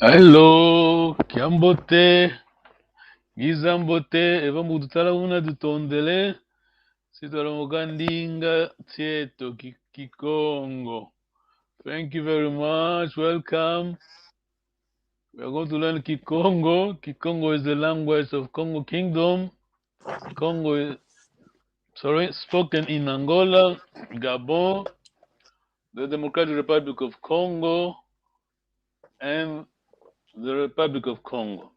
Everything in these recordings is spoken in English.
Hello, Kiambote, Gizambote, Eva Mudutala una dutondele, Sitalomogandinga, Tieto, Kikongo. Thank you very much. Welcome. We are going to learn Kikongo. Kikongo is the language of Congo Kingdom. Congo is spoken in Angola, Gabon, the Democratic Republic of Congo, and the Republic of Congo.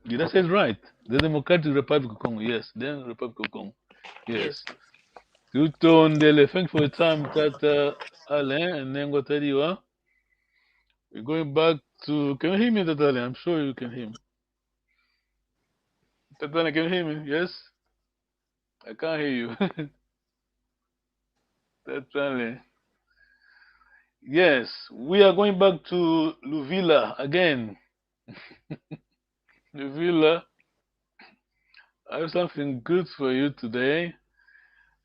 Did I say it right? The Democratic Republic of Congo. Yes, the Republic of Congo. Yes. Tutondele. Thank you for your time, Tata Alain and Nengo Tadiwa. We're going back to. Can you hear me, Tata Alain? I'm sure you can hear me. Tata Alain, can you hear me? Yes? I can't hear you. Certainly. Yes, we are going back to Luvila again. Luvila, I have something good for you today.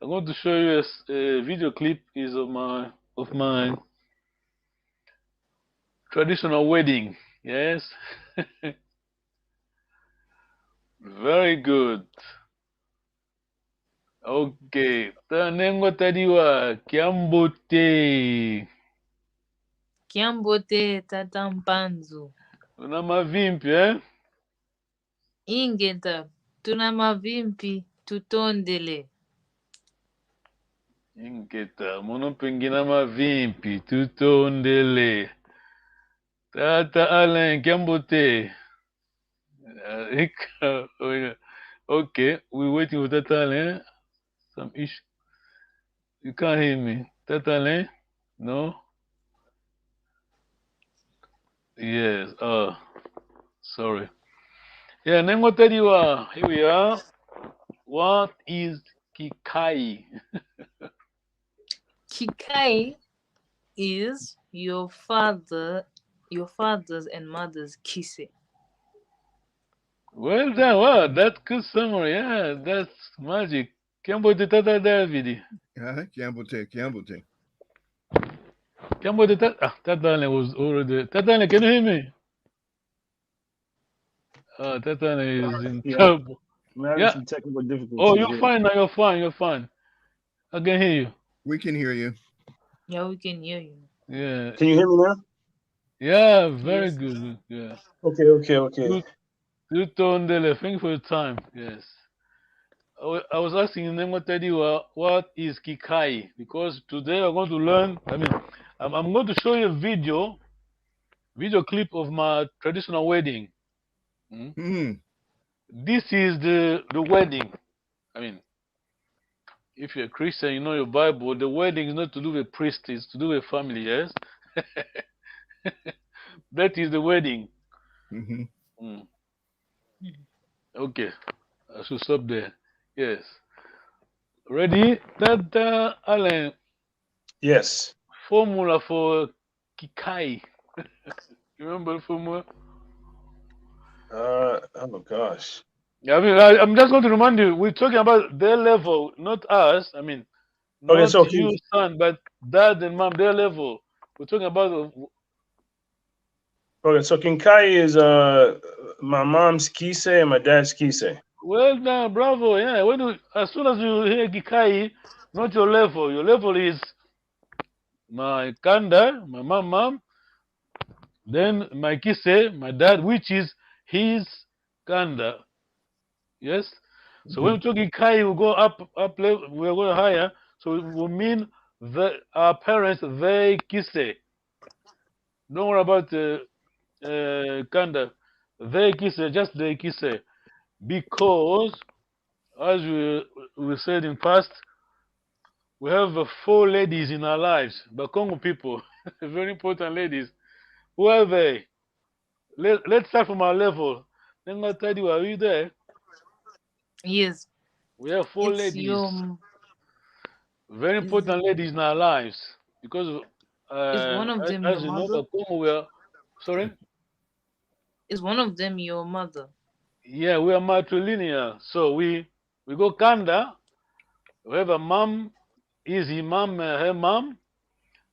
I'm going to show you a video clip is of my traditional wedding. Yes, very good. Okay, tanengo tadiwa kiambote. Kiambote tata mpanzu. Una mavimpi, eh? Ingeta tuna mavimpi tutondele. Ingeta, muno pengina mavimpi, tutondele. Tata Alain kiambote. Okay, we're waiting for Tata Alain. Some issue. You can't hear me. Tata Alain? No? Yes. Sorry. Yeah, Nengo Tediwa. Here we are. What is Kikai? Kikai is your father's and mother's kise. Well done. Wow, that's good summary. Yeah, that's magic. Kiambote Tata Davidi. Kiambote, Kiambote. Kiambote Tata. Tata Alain was already. Tata Alain, can you hear me? Tata Alain is in Yeah, trouble. I'm having Yeah. some technical Oh, difficulties. you're fine now. You're fine. You're fine. I can hear you. We can hear you. Yeah, we can hear you. Yeah. Can you hear me now? Yeah, very Yes. good. Yeah. Okay. Good. Good Tondele. Thank you for your time. Yes. I was asking Nemotedi what is Kikai because today I'm going to learn. I'm going to show you a video clip of my traditional wedding. Mm. Hmm. This is the wedding. I mean, if you're a Christian, you know your Bible. The wedding is not to do with priest; it's to do with family. Yes, that is the wedding. Mm-hmm. Mm. Okay, I should stop there. Yes. Ready? That Alan Yes. formula for Kikai. You remember the formula? Oh gosh. Yeah, I'm just going to remind you. We're talking about their level, not us. I mean, Okay, not so you, son, but dad and mom. Their level. We're talking about. Kinkai is my mom's kise and my dad's kise. Well done, bravo. Yeah. As soon as you hear Kikai, not your level. Your level is my kanda, my mom. Then my kise, my dad, which is his kanda. Yes. So when Mm-hmm. we're talking kai, we go up level, we're going higher. So it will mean our parents they kise. Don't worry about kanda. They kise, just they kise. Because as we said in past, we have four ladies in our lives, the Congo people, very important ladies. Who are they? Let's start from our level. Then I'll tell you, are you there? Yes. We have four It's ladies, your very is important ladies in our lives. Because, is one of them your as you know, mother? Congo, we are, sorry? Is one of them your mother? Yeah, we are matrilineal. So we go Kanda, we have a mom, easy mom, her mom.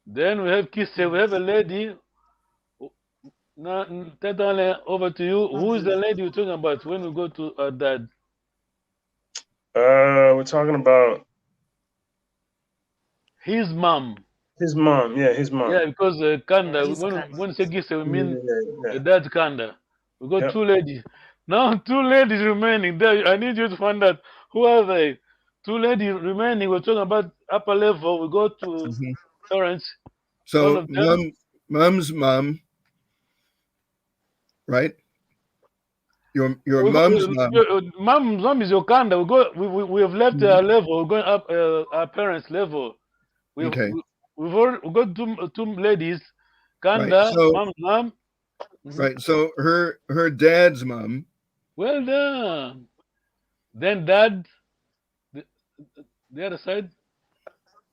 Then we have Kisse, we have a lady. Now, Tetale, over to you. Who is the lady you're talking about when we go to dad? We're talking about His mom. his mom. Yeah, his mom. Yeah, because Yeah, Kanda, his when cousin. we say Kisse, we mean Yeah. dad's Kanda. We got Yep. two ladies. Now, two ladies remaining. There, I need you to find out who are they. Two ladies remaining. We're talking about upper level. We go to Mm-hmm. parents. One So of them. mom's mom, right? Your We go, mom's mom. mom is your Kanda. We have left Mhm. our level. We're going up our parents' level. We've Okay. we got two ladies, Right. Kanda, So mom's mom. Mhm. right. So her dad's mom. Well done. Then dad, the, the other side.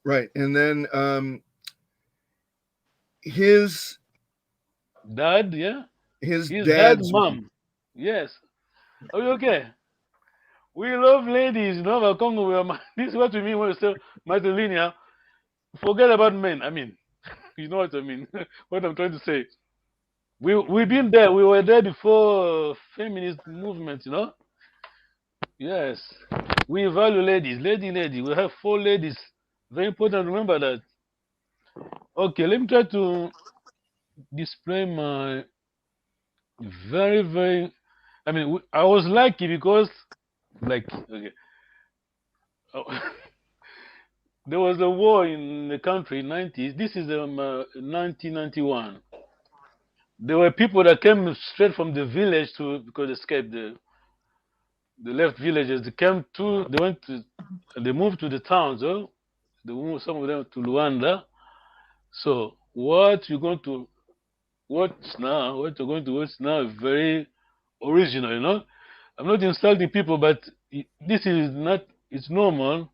Right. And then his dad, yeah, his his dad's dad's mom. mom. Yes. Are you okay? We love ladies, you know, Congo. This is what we mean when we say matrilineal. Forget about men. I mean, you know what I mean. What I'm trying to say. We've been there. We were there before feminist movement. You know. Yes. We value ladies. Lady. We have 4 ladies. Very important. Remember that. Okay. Let me try to display my very. I mean, I was lucky because, like, okay. There was a war in the country in 90s. This is 1991. There were people that came straight from the village to because they escaped the left villages. They moved to the towns. Oh, they moved some of them to Luanda. So what you're going to watch now, what you're going to watch now, is very original. You know, I'm not insulting people, but this is not. It's normal.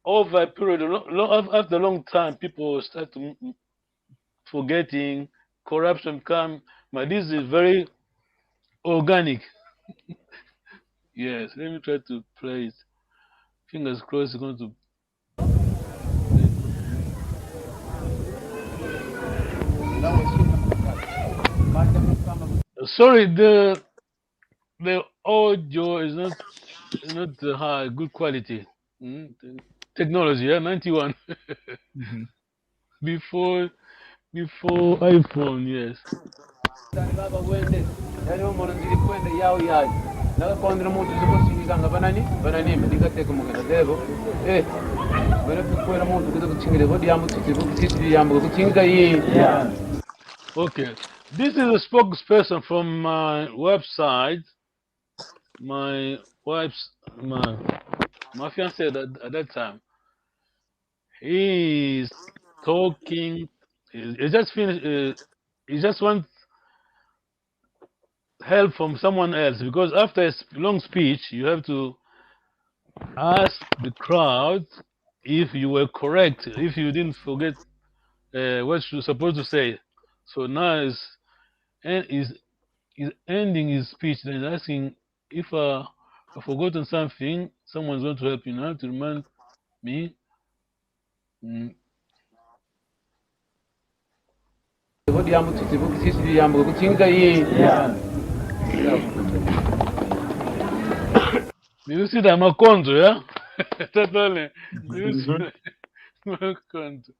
Over a period, after a long time, people start to forgetting, corruption come, but this is very organic. Yes, let me try to play it. Fingers crossed it's going to play properly. Sorry, the audio is not high, good quality. The technology, yeah, 91. Mm-hmm. before before iPhone, yes. Okay, this is a spokesperson from my website. My wife's my fiance at that time. He is talking. He just finished. He just wants help from someone else because after a long speech, you have to ask the crowd if you were correct, if you didn't forget what you're supposed to say. So now is ending his speech and asking if I've forgotten something. Someone's going to help you now to remind me. Mm. You see that Makonzo, yeah? Totally. You see Mhm. that Makonzo.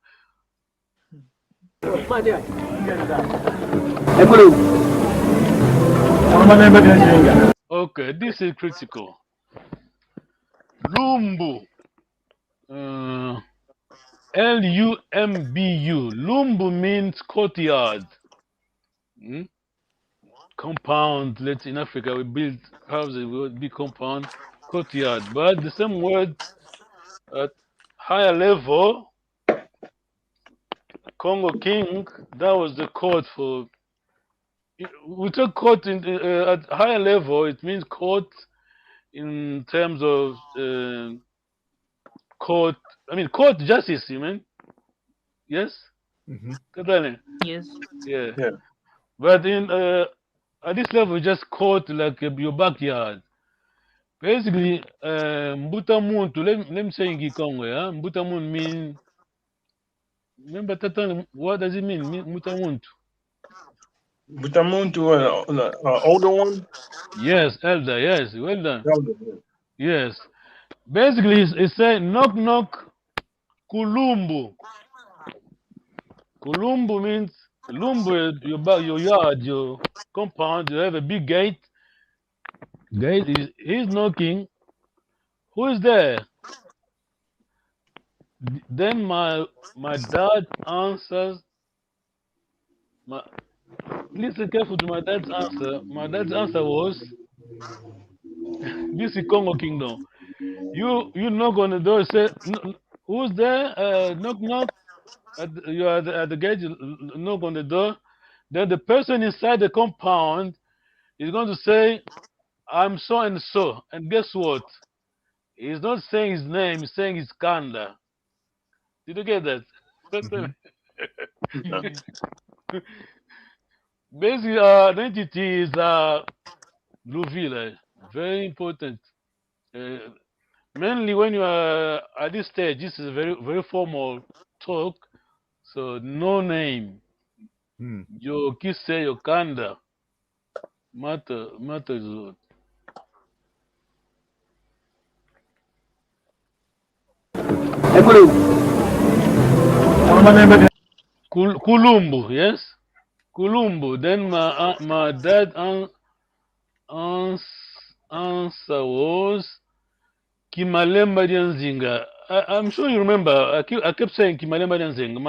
Okay, this is critical. Lumbu. Uh, Lumbu. Lumbu means courtyard. Mm? Compound. Let's in Africa we build houses with big compound, courtyard. But the same word at higher level, Congo King, that was the court for. We talk court at higher level. It means court in terms of court. I mean court justice. You mean yes? Mm-hmm. Katane? Yes. Yeah. Yeah. But in at this level, just court like your backyard. Basically, Mbuta Muntu. Let me say in Kikongo, yeah. Mbuta Muntu mean. Remember Tatane? What does it mean? Mbuta Muntu. Butamuntu, older one. Yes, elder. Yes, well done. Elder. Yes. Basically, it's say knock knock kulumbu. Kulumbu means lumbu is your yard, your compound. You have a big gate. Gate is he's knocking. Who is there? Then my dad answers. My, listen careful to my dad's answer. My dad's answer was, "This is Congo Kingdom." You knock on the door. Say, "Who's there? Knock knock." You are at the gate. You knock on the door. Then the person inside the compound is going to say, "I'm so and so." And guess what? He's not saying his name. He's saying his kanda. Did you get that? Basically, identity is blue village. Very important. Uh, Mainly when you are at this stage, this is a very formal talk. So no name. Your kise, your kanda matters a lot. Kulumbu, yes, Kulumbu. Then my dad answer was Kimalemba Dianzinga. I'm sure you remember. I kept saying Kimalemba Dianzinga.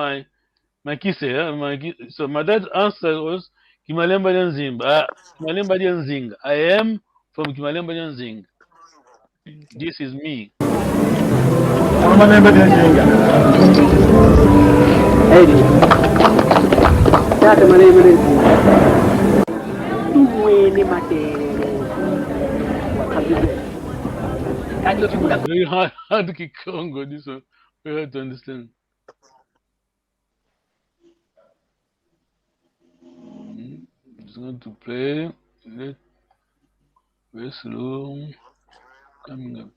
My kise, so my dad's answer was Kimalemba Dianzinga. Kimalemba Dianzinga. I am from Kimalemba Dianzinga. This is me. It's very hard to Kikongo. This one very hard to understand. It's going to play. Very slow. Coming up.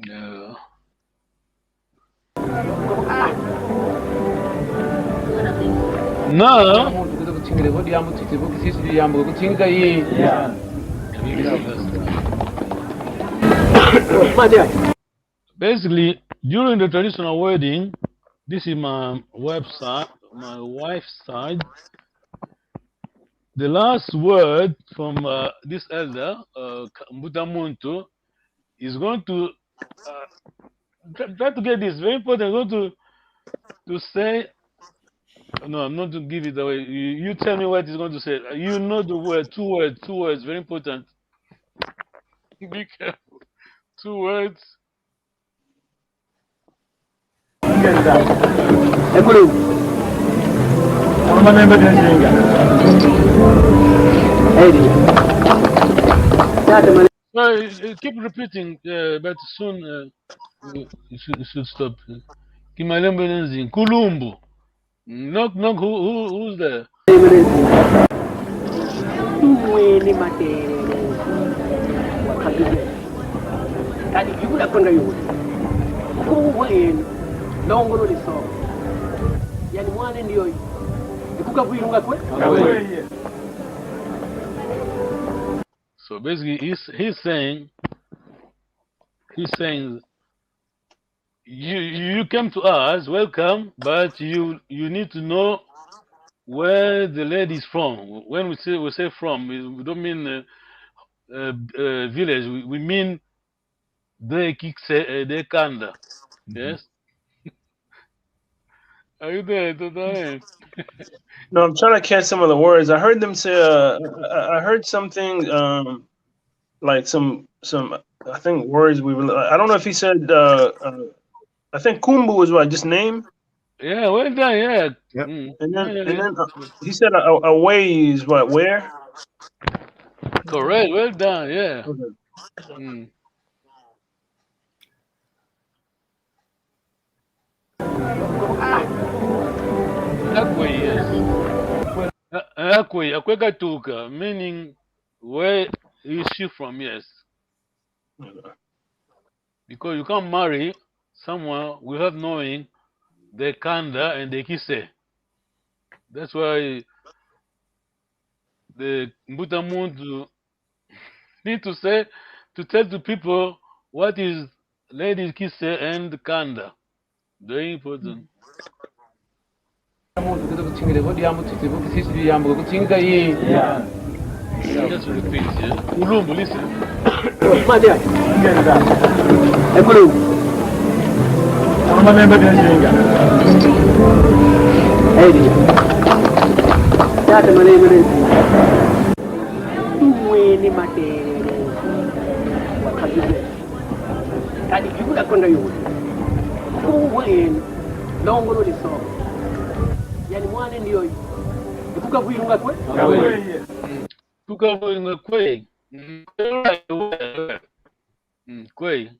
Yeah. Now, basically, during the traditional wedding, this is my wife's side. The last word from this elder, Mbutamuntu, is going to try to get this. Very important. Going to say. No, I'm not to give it away. You tell me what he's going to say. You know the word. Two words. Very important. Be careful. 2 words. Keep repeating, but soon you should stop. Kimalembe Nenzing. Kulumbu. Knock, who's there? So basically, he's saying you came to us, welcome, but you need to know where the lady is from. When we say from, we don't mean village. We mean the Kikse, the Kanda. Yes. Are you there, Total? No, I'm trying to catch some of the words. I heard them say. I heard something like some. I think words we were. I don't know if he said. I think Kumbu was what, just name. Yeah, well done. Yeah. Yep. And then he said away is what, where? Correct. Well done. Yeah. Okay. Akwe, yes. Akwegatuka, meaning where is she from? Yes. Because you can't marry someone without knowing the Kanda and the Kise. That's why the Mbutamuntu need to tell the people what is Lady Kise and Kanda. Very important. Just repeat, yeah. Ulumbu, listen. Right. Kwei.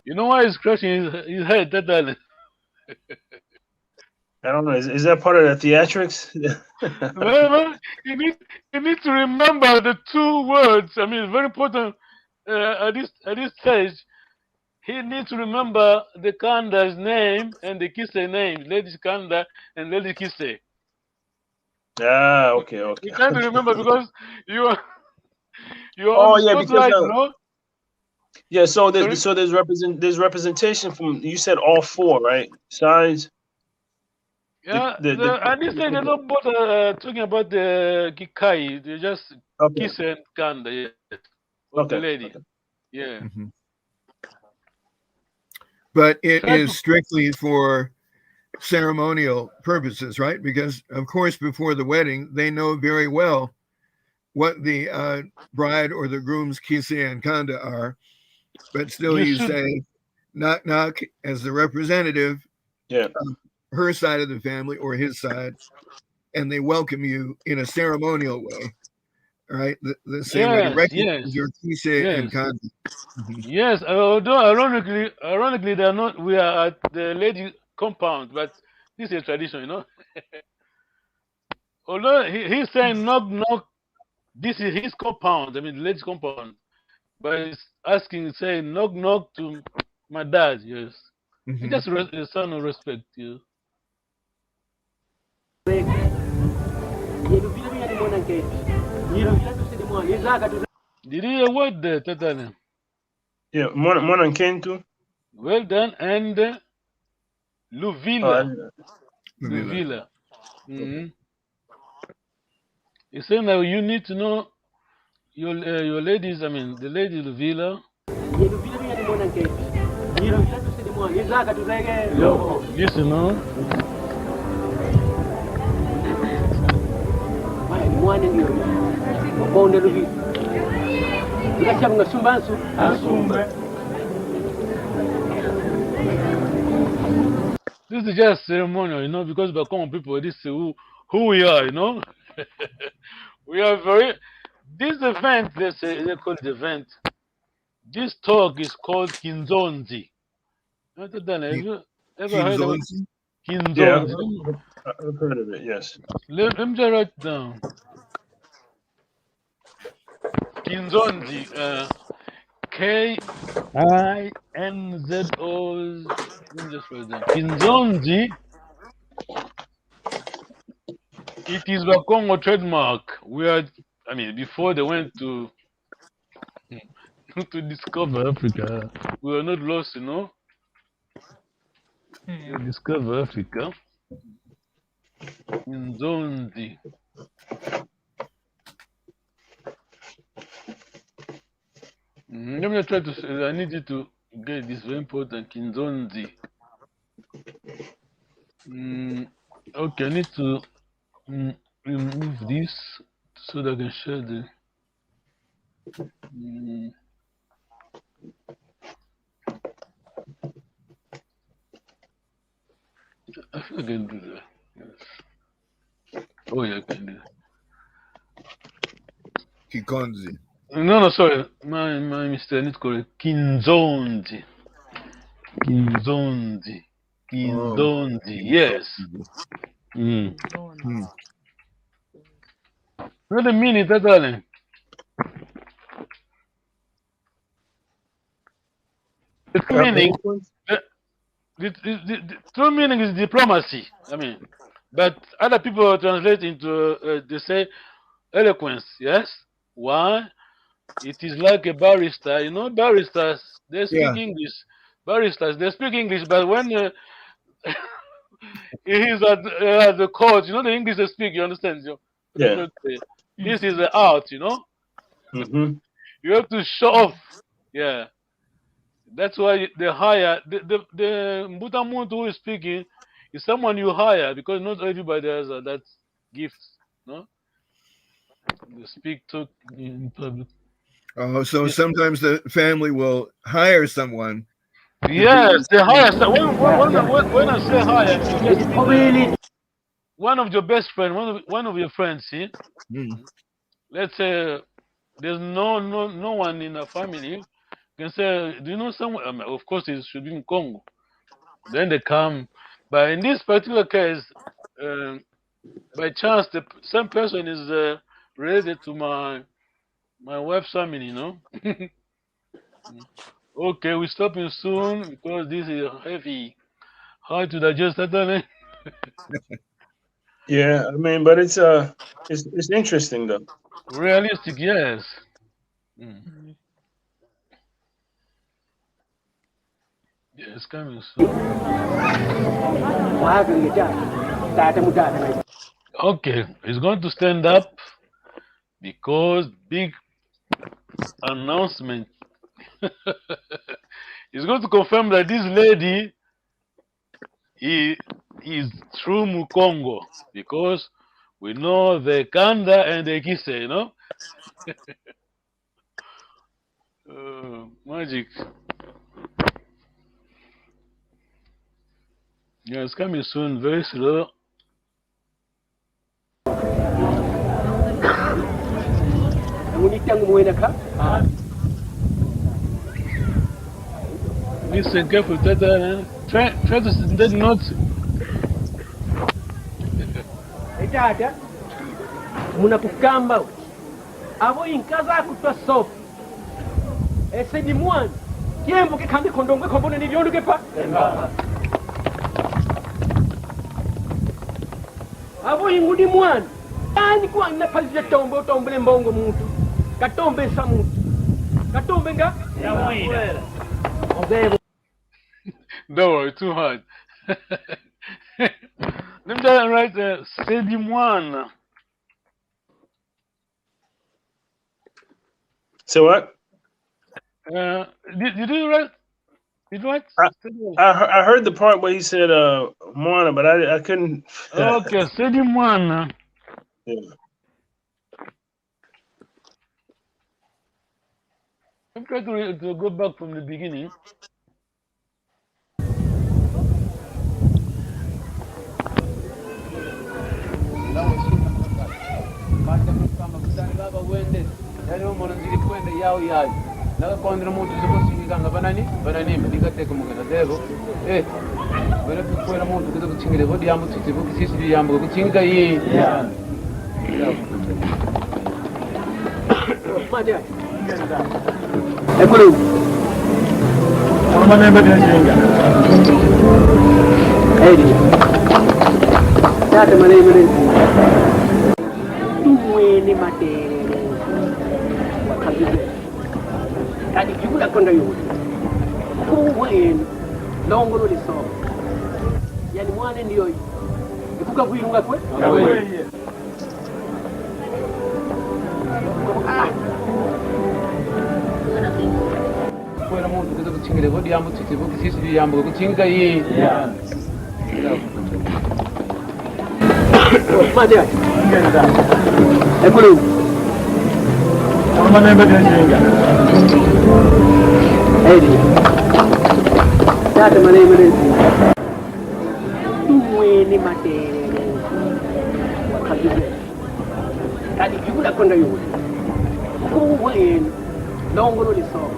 You know why he's scratching his head, that darling? I don't know. Is that part of the theatrics? Well, you need to remember the two words. I mean, it's very important at this stage. He needs to remember the Kanda's name and the Kise name, Lady Kanda and Lady Kise. Ah, okay. You try to remember because you're Oh on the yeah, because spotlight, no? yeah. So Sorry? there's representation from, you said all four, right? Sides. Yeah, The I didn't say they're not both talking about the Kikai. They're just okay. Kise and Kanda, yes. Of the Okay. lady. Okay. Yeah. But it Try is to strictly for ceremonial purposes, right? Because, of course, before the wedding, they know very well what the bride or the groom's kise and kanda are. But still, you you should say, knock, knock, as the representative, Yeah. her side of the family or his side, and they welcome you in a ceremonial way, right? The same way to yes, recognize your kise and yes. kanda. Yes, although ironically, they are not. We are at the lady compound, but this is a tradition, you know. Although he's saying knock knock, this is his compound. I mean, the lady's compound, but he's asking, saying knock knock to my dad. Yes, it's just a sign of respect. Yeah. Did you hear what the Tatana? Yeah. Mon Kentu. Well done, and Luvila, Luvila. Mm-hmm. He's saying that you need to know your ladies. I mean, the lady Luvila. Listen, no. This is just ceremonial, you know, because we're common people. This is who we are, you know. We are very. This event, they call it event. This talk is called Kinzonzi. Have you ever heard of Yeah, Kinzonzi? I've heard of it. Yes. Let me just write it down. Kinzonzi. KINZO. Let me just write it down. Kinzonzi. It is the Congo trademark. I mean, before they went to discover Africa, we were not lost, you know. They discover Africa. Kinzonzi. Let me try to. I need you to get this very important. Kinzonzi. Okay, I need to remove this so that I can share the. I think I can do that. Yes. Oh yeah, I can do that. Kikonzi. No, sorry. My mistake. I need to correct. Kinzonzi. Kinzonzi. Kinzonzi. Yes. What the meaning, that darling? The true meaning. The true meaning is diplomacy. I mean, but other people translate into they say eloquence. Yes. Why? It is like a barrister. You know, barristers they speak English. Barristers they speak English, but when he's at the court, you know the English they speak. You understand? Yeah. This is the art. You know. You have to show off. Yeah. That's why they hire the Mbutamuntu who is speaking is someone you hire because not everybody has that gift, no? They speak to in public. Oh, so sometimes the family will hire someone Yes, the higher. So when I say higher, it just means one of your best friends, one of your friends. See, let's say there's no one in the family. You can say, do you know someone? Of course, it should be in Congo. Then they come, but in this particular case, uh, by chance, the same person is related to my wife's family. You know. Okay, we're stopping soon because this is heavy, hard to digest. That Yeah, I mean, but it's interesting though. realistic, yes. Mm. Yeah, it's coming soon. Okay, he's going to stand up because big announcement. He's going to confirm that this lady he is true Mukongo because we know the Kanda and the Kise, you know. Magic. Yeah, it's coming soon, very slow. Listen carefully, Tata. Try to that notes. Etata munakukamba abo inkaza kutwa sofu esedi mwana kiembuke kandi kondongwe kombone nibyondo pa abo ingudi mwana ani kwa na pazile tombo tombele mbongo muntu katombe sa muntu katombe nga ya mwira obebo. Don't worry, too hard. Let me just write Sedimwana. So what? Did you write? Did you write? I heard the part where he said Moana, but I couldn't. Okay, Sedimwana. Yeah. I'm trying to go back from the beginning. Nakakondera muntu zikusinga banani ndikateka mugana devo bere kukwera muntu kuza kuchingire bodi yambo tsitsibo kisisi yambo kuchinga yi Maja ekulu amane mbele njinga edi tata mane mbele tumwene matere kabize kadi kibula konda yuri kuweni longolo liso yani mwane ndiyo ikuka kuirunga kwe kwera muntu kuza kuchingire bodi yambo tsitsibo kisisi yambo kuchinga yi Maja ekulu amane mbele njinga edi tata mane mbele tumwene matere kabize kadi kibula konda yuri kuweni longolo liso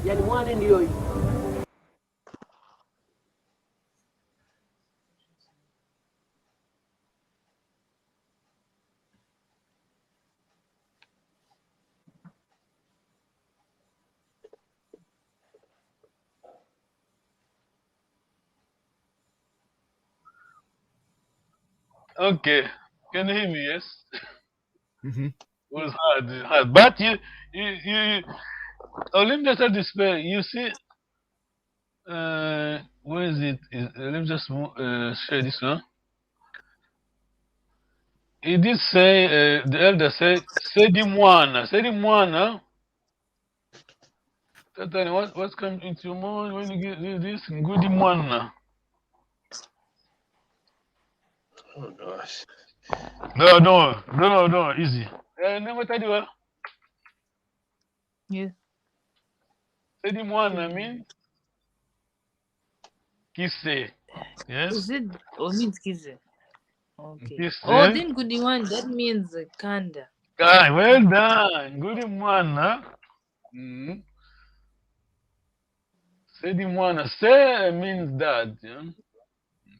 yani mwane ndiyo Okay, can you hear me? Yes. It was hard, but you. Oh, let me just have this way. You see, where is it? Let me just share this one. He did say, the elder said, Sedimwana. What's coming into your mind when you get this? Goodimwana. Oh gosh. No, easy. Never tell you. Yeah. Sedimwana means Kise. Yes. Is it or means Kize? Okay. Kise. Oh, then Gudiwan, that means Kanda. Ah, well done. Good mwana. Mm. Sedi mwana. Se means dad. Yeah?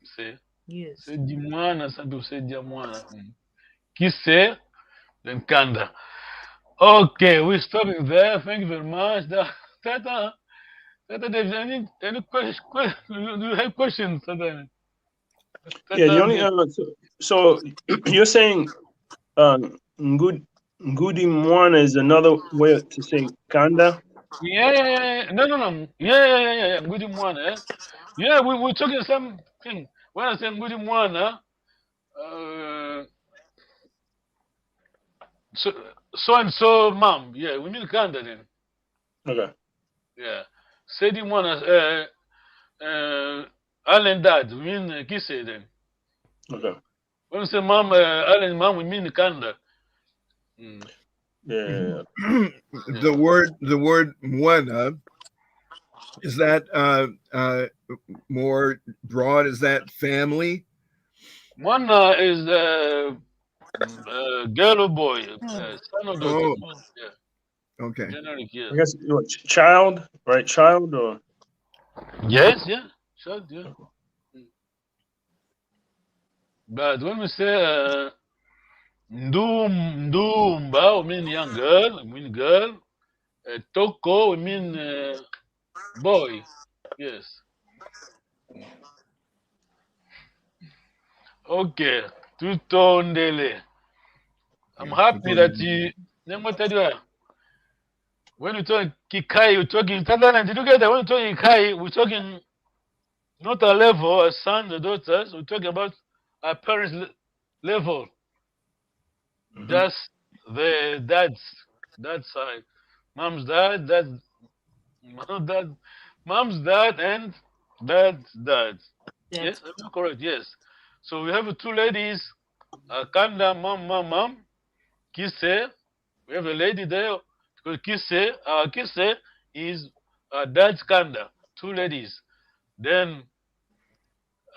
Se. Yes. Sedi mwana. Santo sedi mwana. Kise. Then Kanda. Okay, we're stopping there. Thank you very much. Tata, There's any question? Do you have questions? Tata? Yeah, the only so you're saying good Ngudi Mwana is another way to say Kanda. Yeah. No. Yeah. Good morning. Yeah, we're talking something. When I say good morning, so and so mom. Yeah, we mean Kanda then. Okay. Yeah. Say the one Allen dad, we mean Kise then. Okay. When we say mom, Allen mom, we mean Kanda. Mm. Yeah. The word Mwana, is that more broad? Is that family? One is girl or boy, son or daughter. Oh, Yeah. okay. Generic, yeah. I guess what, child, right? Child or Yes, yeah. Sure, yeah. But when we say Ndumba, we mean young girl, we mean girl. Toko, we mean boy. Yes. Okay. Tutondele. I'm happy that you. Let me tell you. When you talk Kikai, you're talking. Tatalan, did you get that? When you talk Kikai, we're talking not a level, a son, a daughters. We're talking about our parents' level. Just the dad's side. Mom's dad, mom's dad, and dad's dad. Yes, am I correct? Yes. So we have two ladies, Kanda, mom, Kise. We have a lady there because Kise is dad's Kanda. Two ladies. Then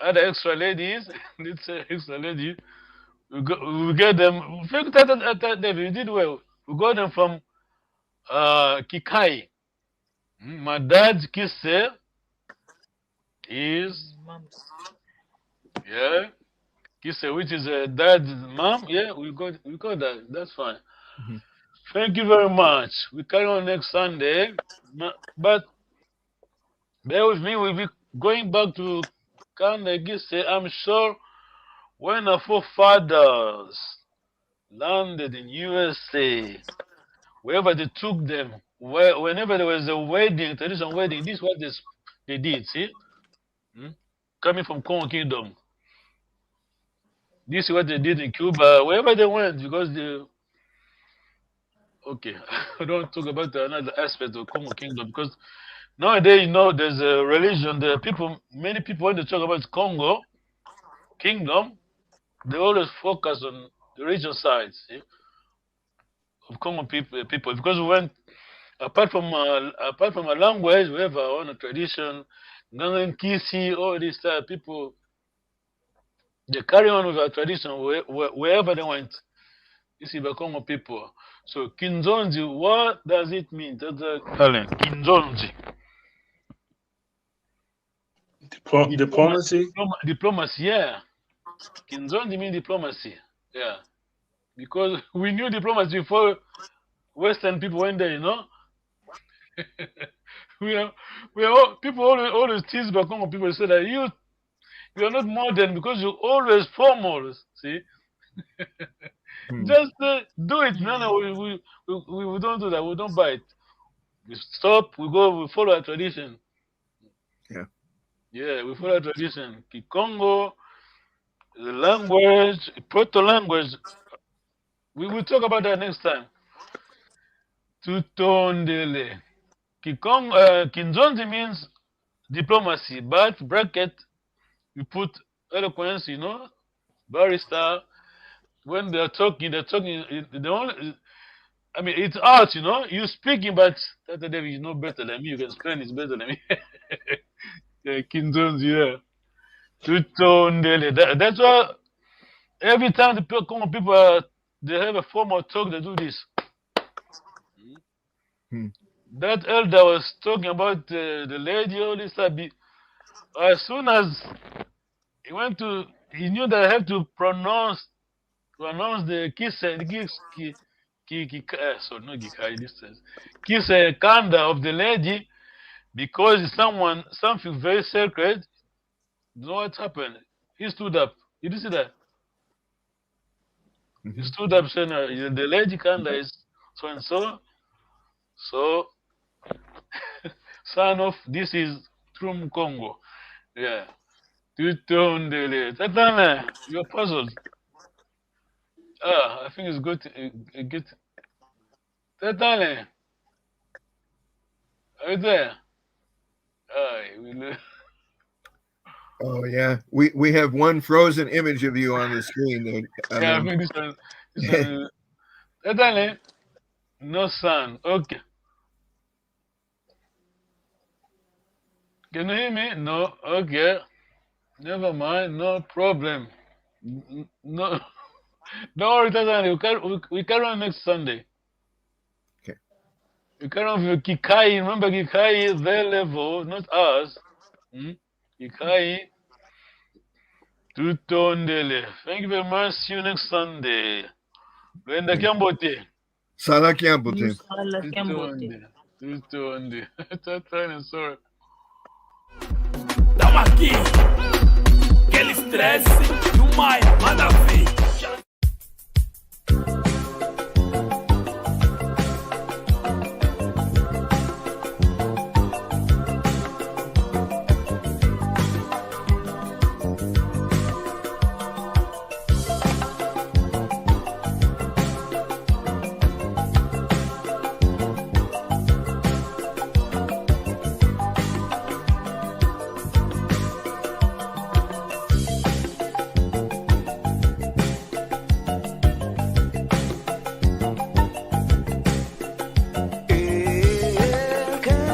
other extra ladies, let's say extra lady, we get them. We did well. We got them from Kikai. My dad's Kise is yeah. Kise, which is dad's mom. Yeah, we got that. That's fine. Thank you very much. We carry on next Sunday, but bear with me. We'll be going back to Kanda Kise. I'm sure when our forefathers landed in USA, wherever they took them, whenever there was a wedding, traditional wedding, this is what they did. See, coming from Congo Kingdom. This is what they did in Cuba, wherever they went, because they. Okay, I don't talk about another aspect of Congo Kingdom because nowadays, there's a religion. Many people, when they talk about Congo Kingdom, they always focus on the religion side of Congo people. Because we went apart from a language, we have our own tradition. Gangan Kisi, all these people, they carry on with our tradition wherever they went. This is the Congo people. So Kinzonzi, what does it mean? Kinzonzi. diplomacy. Diplomacy, yeah. Kinzonzi means diplomacy, yeah. Because we knew diplomacy before Western people went there, we are all, people always tease the Congo people say that you are not modern because you're always formal. See, just do it. No, we don't do that. We don't bite. We stop. We go. We follow our tradition. Yeah, we follow our tradition. Kikongo, the language, proto language. We will talk about that next time. Tutondele. Kinzonzi means diplomacy, but bracket you put eloquence, barrister. When they're talking, they only. I mean, it's art, you speaking, but that you know better than me. You can explain it better than me. Yeah, kingdoms, yeah. Tutondele. That's why every time the Congo people they have a formal talk, they do this. Hmm. That elder was talking about the lady, all this stuff. As soon as he went to, he knew that I have to pronounce the kiss, the sorry, not gikai, this is kiss kanda of the lady because it's something very sacred. You know what happened? He stood up. You did see that? He Mhm. stood up saying, the lady kanda is so and so. So, son of this is from Congo. Yeah. Tutondele. Tatana, you're puzzled. I think it's good. Get Tatane. Are you there? We Oh yeah, we have one frozen image of you on the screen there. I yeah, I mean, think this one. Tatane, no son. Okay. Can you hear me? No. Okay. Never mind. No problem. No. Don't worry, Tatane. We carry on next Sunday. okay. We carry on with Kikai. Remember, Kikai is their level, not us. Kikai. Tutondele. Thank you very much. See you next Sunday. Brenda Kiambote. Salakiambote. Musala Kiambote. Tutonde. Tatane, sorry. Tamo aqui, aquele estresse do Maia, manda